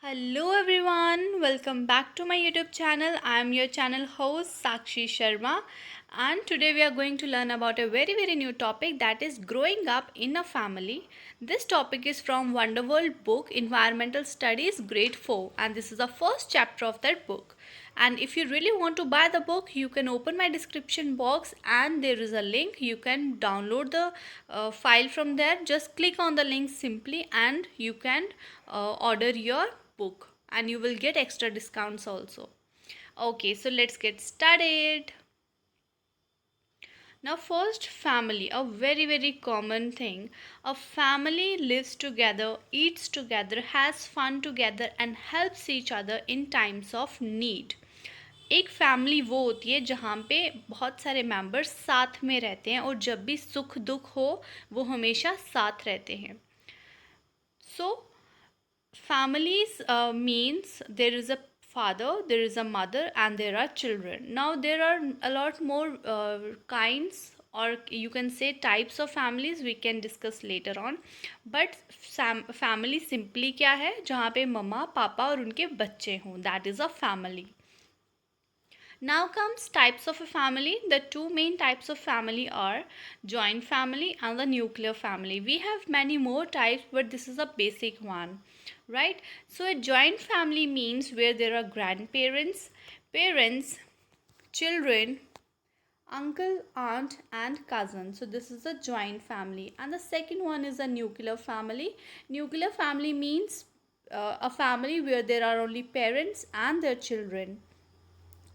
Hello everyone, welcome back to my YouTube channel. I am your channel host Sakshi Sharma, and today we are going to learn about a very new topic, that is growing up in a family. This topic is from Wonderworld book Environmental Studies Grade 4, and this is the first chapter of that book. And if you really want to buy the book, you can open my description box and there is a link. You can download the file from there. Just click on the link simply and you can order your book, and you will get extra discounts also. Okay, so let's get started. Now, first, family, a very common thing. A family lives together, eats together, has fun together, and helps each other in times of need. एक family वो होती है जहाँ पे बहुत सारे members साथ में रहते हैं और जब भी सुख दुख हो वो हमेशा साथ रहते हैं. So families means there is a father, there is a mother, and there are children. Now there are a lot more kinds, or you can say types of families, we can discuss later on. But family simply क्या है, जहाँ पे मम्मा पापा और उनके बच्चे हों, that is a family. Now comes types of a family. The two main types of family are joint family and the nuclear family. We have many more types, but this is a basic one, right? So a joint family means where there are grandparents, parents, children, uncle, aunt, and cousin. So this is a joint family. And the second one is a nuclear family. Nuclear family means a family where there are only parents and their children.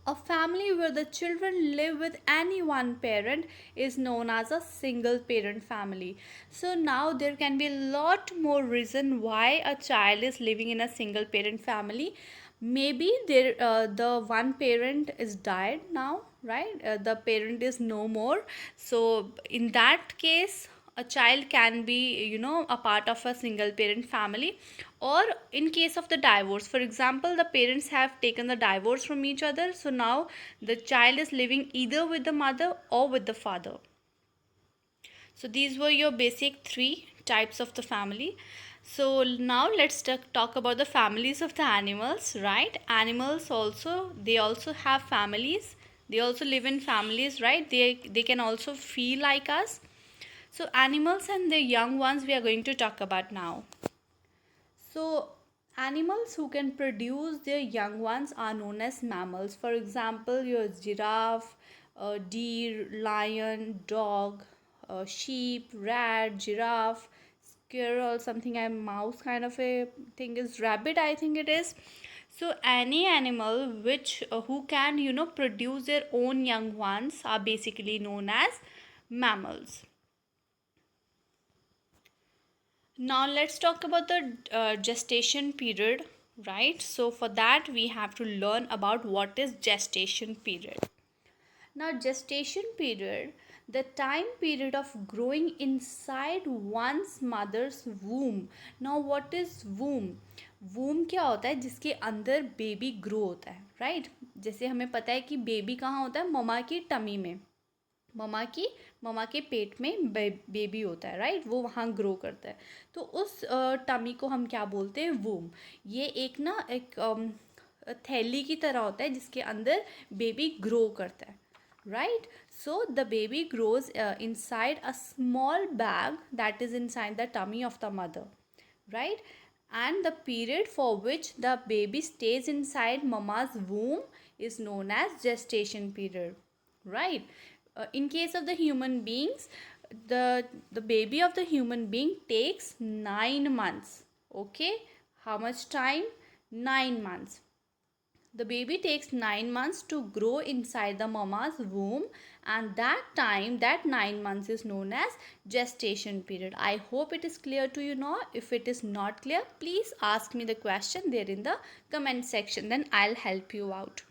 A family where the children live with any one parent is known as a single parent family. So now there can be a lot more reason why a child is living in a single parent family. Maybe the one parent is died now, right? The parent is no more. So in that case, a child can be, a part of a single parent family. Or in case of the divorce, for example, the parents have taken the divorce from each other, so now the child is living either with the mother or with the father. So these were your basic three types of the family. So now let's talk about the families of the animals, right? Animals also, they also have families. They also live in families, right? They can also feel like us. So animals and the young ones we are going to talk about now. So animals who can produce their young ones are known as mammals. For example, your giraffe, deer, lion, dog, sheep, rat, giraffe, squirrel, something a mouse kind of a thing is rabbit, I think it is. So any animal which who can produce their own young ones are basically known as mammals. Now let's talk about the gestation period, right? So for that we have to learn about what is gestation period. Now gestation period, the time period of growing inside one's mother's womb. Now what is womb? Womb क्या होता है? जिसके अंदर baby grow होता है, right? जैसे हमें पता है कि बेबी कहाँ होता है, ममा की टमी में, ममा के पेट में बेबी होता है, राइट? वो वहाँ ग्रो करता है. तो उस टमी को हम क्या बोलते हैं, वूम. ये एक थैली की तरह होता है जिसके अंदर बेबी ग्रो करता है, right? So the baby grows inside a small bag that is inside the tummy of the mother, right? And the period for which the baby stays inside mama's womb is known as gestation period, right? In case of the human beings, the baby of the human being takes 9 months. Okay, how much time? 9 months. The baby takes 9 months to grow inside the mama's womb, and that time, that 9 months, is known as gestation period. I hope it is clear to you now. If it is not clear, please ask me the question there in the comment section, then I'll help you out.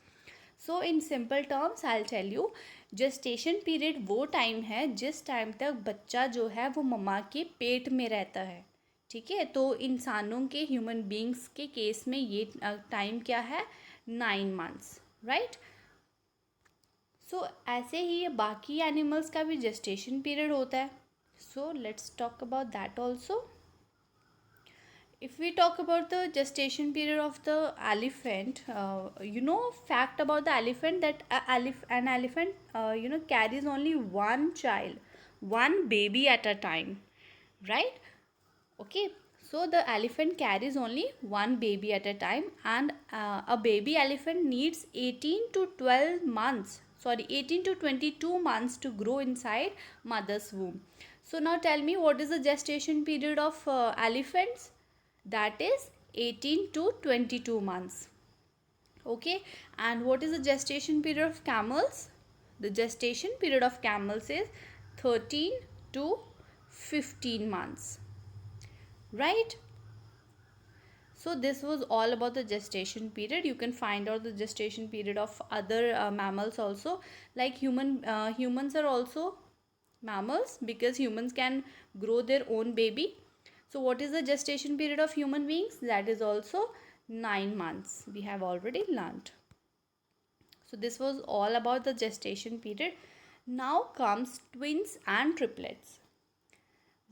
So in simple terms I'll tell you, gestation period वो time है जिस time तक बच्चा जो है वो मम्मा के पेट में रहता है, ठीक है? तो इंसानों के, ह्यूमन बींग्स के केस में ये टाइम क्या है, 9 months, राइट? सो ऐसे ही बाकी एनिमल्स का भी जेस्टेशन पीरियड होता है. So let's talk about that also. If we talk about the gestation period of the elephant, fact about the elephant, that an elephant carries only one child, one baby at a time, right? Okay, so the elephant carries only one baby at a time, and a baby elephant needs 18 to 12 months, sorry, 18 to 22 months to grow inside mother's womb. So now tell me, what is the gestation period of elephants? That is 18 to 22 months. Okay, and what is the gestation period of camels? The gestation period of camels is 13 to 15 months, right? So this was all about the gestation period. You can find out the gestation period of other mammals also. Like humans are also mammals, because humans can grow their own baby. So what is the gestation period of human beings? That is also 9 months. We have already learnt. So this was all about the gestation period. Now comes twins and triplets.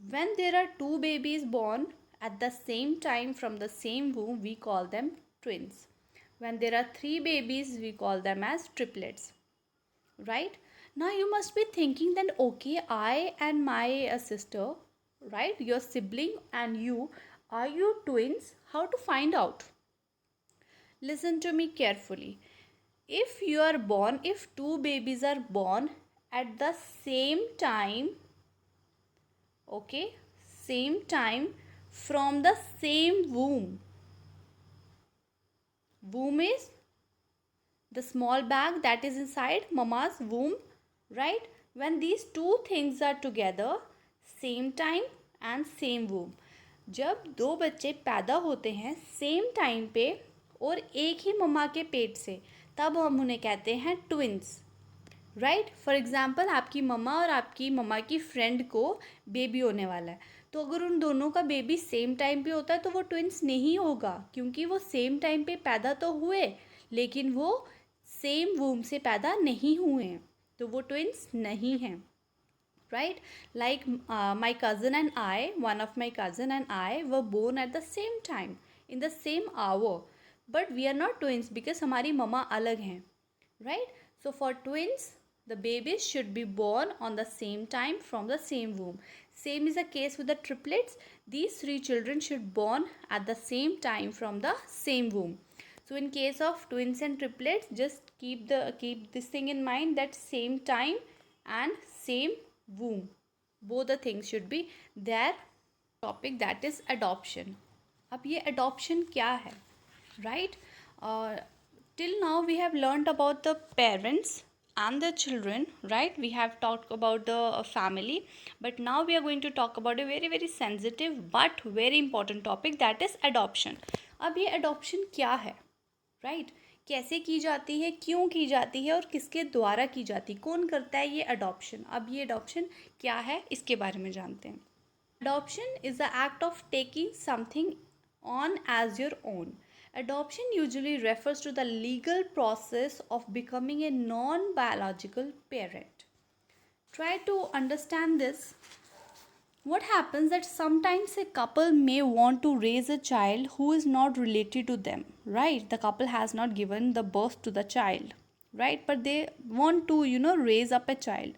When there are two babies born at the same time from the same womb, we call them twins. When there are three babies, we call them as triplets. Right? Now you must be thinking that, okay, I and my sister, right, your sibling and you, are you twins? How to find out? Listen to me carefully. If two babies are born at the same time, okay, same time from the same womb. Womb is the small bag that is inside mama's womb, right? When these two things are together, same time and same womb, जब दो बच्चे पैदा होते हैं same time पे और एक ही मम्मा के पेट से, तब हम उन्हें कहते हैं ट्विंस, राइट? फॉर एग्जाम्पल, आपकी मम्मा और आपकी मम्मा की फ्रेंड को बेबी होने वाला है, तो अगर उन दोनों का बेबी सेम टाइम पे होता है तो वो ट्विंस नहीं होगा, क्योंकि वो सेम टाइम पे पैदा तो हुए लेकिन वो सेम वूम से पैदा नहीं हुए हैं, तो वो ट्विंस नहीं हैं, right? Like my cousin and I, one of my cousin and I were born at the same time in the same hour, but we are not twins because हमारी मम्मा अलग हैं, right? So for twins, the babies should be born on the same time from the same womb. Same is the case with the triplets. These three children should born at the same time from the same womb. So in case of twins and triplets, just keep this thing in mind, that same time and same womb, both the things should be there. Topic, that is adoption. अब ये adoption क्या है, right? Till now we have learnt about the parents and the children, right? We have talked about the family, but now we are going to talk about a very very sensitive but very important topic, that is adoption. अब ये adoption क्या है, right? कैसे की जाती है, क्यों की जाती है और किसके द्वारा की जाती है, कौन करता है ये अडॉप्शन? अब ये अडॉप्शन क्या है इसके बारे में जानते हैं. Adoption is the act of taking something on as your own. Adoption usually refers to the legal process of becoming a non-biological parent. Try to understand this. What happens that sometimes a couple may want to raise a child who is not related to them, right? The couple has not given the birth to the child, right? But they want to, raise up a child.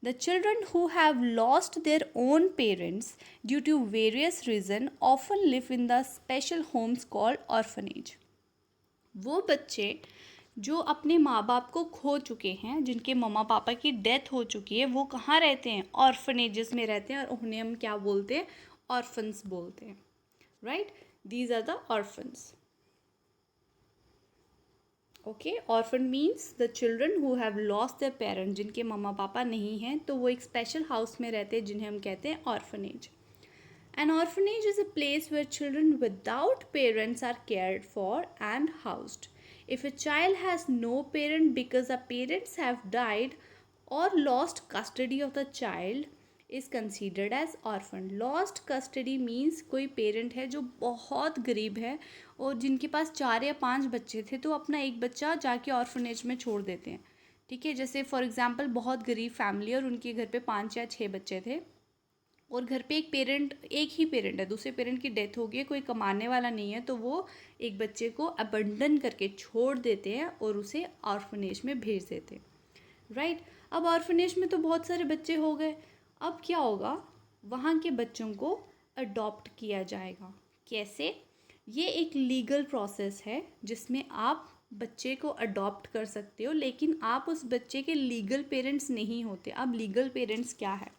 The children who have lost their own parents due to various reasons often live in the special homes called orphanage. वो बच्चे जो अपने माँ बाप को खो चुके हैं, जिनके मम्मा पापा की डेथ हो चुकी है, वो कहाँ रहते हैं? ऑर्फनेजेस में रहते हैं, और उन्हें हम क्या बोलते हैं? ऑर्फन्स बोलते हैं, right? These are the orphans. Okay, orphan means the children who have lost their parents, जिनके मम्मा पापा नहीं हैं, तो वो एक स्पेशल हाउस में रहते हैं जिन्हें हम कहते हैं orphanage. An orphanage is a place where children without parents are cared for and housed. If a child has no parent because the parents have died or lost custody of the child, is considered as orphan. Lost custody means कोई parent है जो बहुत गरीब है और जिनके पास 4 या 5 बच्चे थे, तो अपना एक बच्चा जाके orphanage में छोड़ देते हैं. ठीक है, जैसे फॉर एग्जांपल बहुत गरीब फैमिली और उनके घर पे 5 या 6 बच्चे थे और घर पे एक ही पेरेंट है, दूसरे पेरेंट की डेथ हो गई है, कोई कमाने वाला नहीं है, तो वो एक बच्चे को अबंडन करके छोड़ देते हैं और उसे ऑर्फनेज में भेज देते हैं, राइट। अब ऑर्फनेज में तो बहुत सारे बच्चे हो गए, अब क्या होगा, वहाँ के बच्चों को अडॉप्ट किया जाएगा। कैसे? ये एक लीगल प्रोसेस है जिसमें आप बच्चे को अडॉप्ट कर सकते हो, लेकिन आप उस बच्चे के लीगल पेरेंट्स नहीं होते। अब लीगल पेरेंट्स क्या है?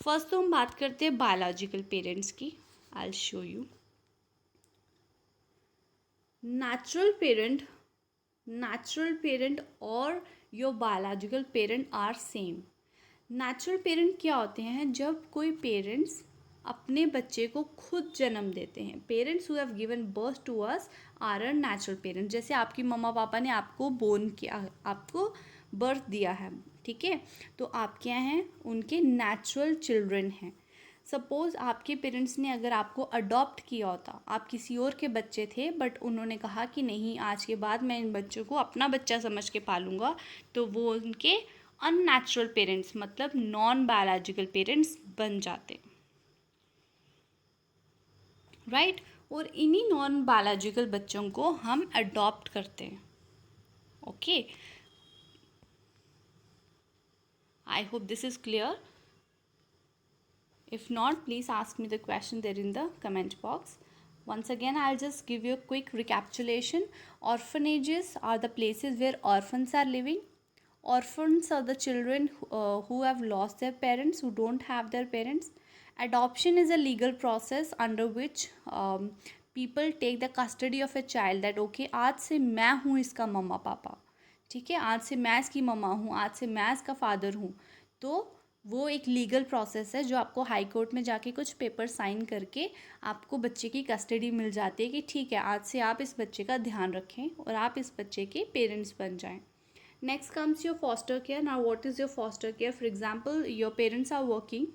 फर्स्ट तो हम बात करते हैं बायोलॉजिकल पेरेंट्स की। I show you. natural parent natural parent और your biological parent are same. Natural parent क्या होते हैं? जब कोई पेरेंट्स अपने बच्चे को खुद जन्म देते हैं। Parents who have given birth to us are a natural parent. जैसे आपकी मम्मा पापा ने आपको बोर्न किया, आपको बर्थ दिया है, ठीक है, तो आप क्या हैं? उनके नेचुरल चिल्ड्रन हैं। सपोज़ आपके पेरेंट्स ने अगर आपको अडॉप्ट किया होता, आप किसी और के बच्चे थे, बट उन्होंने कहा कि नहीं, आज के बाद मैं इन बच्चों को अपना बच्चा समझ के पालूंगा, तो वो उनके अननेचुरल पेरेंट्स मतलब नॉन बायोलॉजिकल पेरेंट्स बन जाते, राइट। और इन्हीं नॉन बायोलॉजिकल बच्चों को हम अडॉप्ट करते हैं। Okay, I hope this is clear. If not, please ask me the question there in the comment box. Once again, I'll just give you a quick recapitulation. Orphanages are the places where orphans are living. Orphans are the children who have lost their parents, who don't have their parents. Adoption is a legal process under which people take the custody of a child, that okay, आज से मैं हूँ इसका मम्मा पापा, ठीक है, आज से मैं इसकी मम्मा हूँ, आज से मैं इसका फादर हूँ। तो वो एक लीगल प्रोसेस है जो आपको हाई कोर्ट में जाके कुछ पेपर साइन करके आपको बच्चे की कस्टडी मिल जाती है कि ठीक है, आज से आप इस बच्चे का ध्यान रखें और आप इस बच्चे के पेरेंट्स बन जाएं। Next comes your foster care. Now what is your foster care? For example, your parents are working,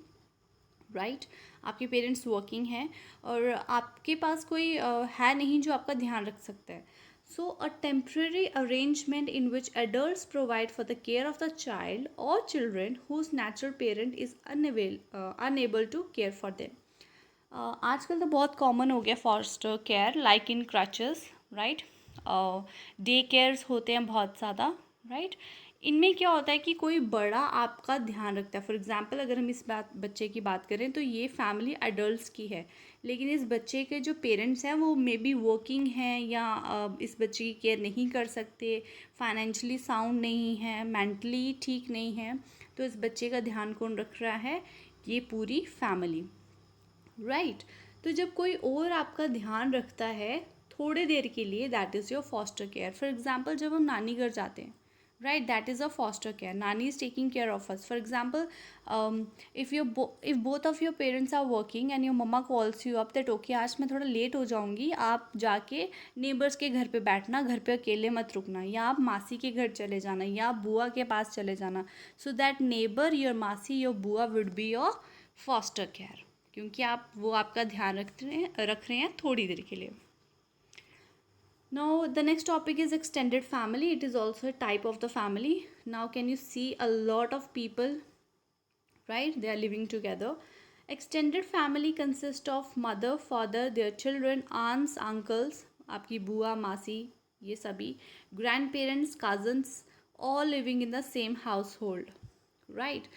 right, आपके पेरेंट्स वर्किंग हैं और आपके पास कोई है नहीं जो आपका ध्यान रख सकता है। So, a temporary arrangement in which adults provide for the care of the child or children whose natural parent is unable to care for them. आजकल तो बहुत कॉमन हो गया foster care, like in crutches, right. Day cares होते हैं बहुत ज़्यादा, right. इनमें क्या होता है कि कोई बड़ा आपका ध्यान रखता है। फॉर एग्जांपल, अगर हम इस बच्चे की बात करें तो ये फैमिली एडल्ट्स की है, लेकिन इस बच्चे के जो पेरेंट्स हैं वो मे बी वर्किंग हैं या इस बच्चे की केयर नहीं कर सकते, फाइनेंशियली साउंड नहीं है, मेंटली ठीक नहीं है, तो इस बच्चे का ध्यान कौन रख रहा है? ये पूरी फैमिली, राइट। तो जब कोई और आपका ध्यान रखता है थोड़े देर के लिए, that is your foster care. For example, जब हम नानी घर जाते हैं, right, that is a foster care. Nani is taking care of us. For example, if both of your parents are working and your mama calls you up that okay, आज मैं थोड़ा late हो जाऊंगी, आप जाके नेबर्स के घर पे बैठना, घर पे अकेले मत रुकना, या आप मासी के घर चले जाना, या आप बुआ के पास चले जाना, सो दैट नेबर, योर मासी, योर बुआ would be your foster care, क्योंकि वो आपका ध्यान रख रहे हैं थोड़ी देर के लिए। Now the next topic is extended family. It is also a type of the family. Now can you see a lot of people, right? They are living together. Extended family consists of mother, father, their children, aunts, uncles, आपकी बुआ, मासी, ये सभी, grandparents, cousins, all living in the same household, right?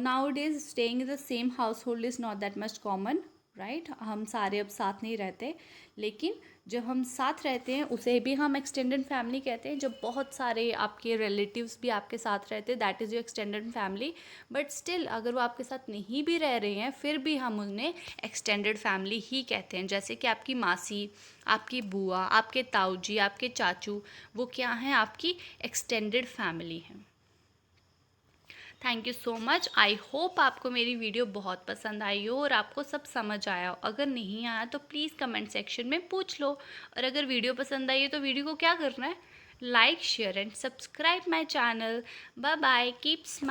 Nowadays staying in the same household is not that much common, right, हम सारे अब साथ नहीं रहते, लेकिन जब हम साथ रहते हैं उसे भी हम एक्सटेंडेड फैमिली कहते हैं। जब बहुत सारे आपके रिलेटिव्स भी आपके साथ रहते हैं, that is your extended family. But still अगर वो आपके साथ नहीं भी रह रहे हैं, फिर भी हम उन्हें एक्सटेंडेड फैमिली ही कहते हैं। जैसे कि आपकी मासी, आपकी बुआ, आपके ताऊ जी, आपके चाचू, वो क्या हैं? आपकी एक्सटेंडेड फैमिली हैं। Thank you so much. I hope आपको मेरी वीडियो बहुत पसंद आई हो और आपको सब समझ आया हो। अगर नहीं आया तो प्लीज़ कमेंट सेक्शन में पूछ लो, और अगर वीडियो पसंद आई है तो वीडियो को क्या करना है? Like, share and subscribe my channel. Bye bye, keep smiling.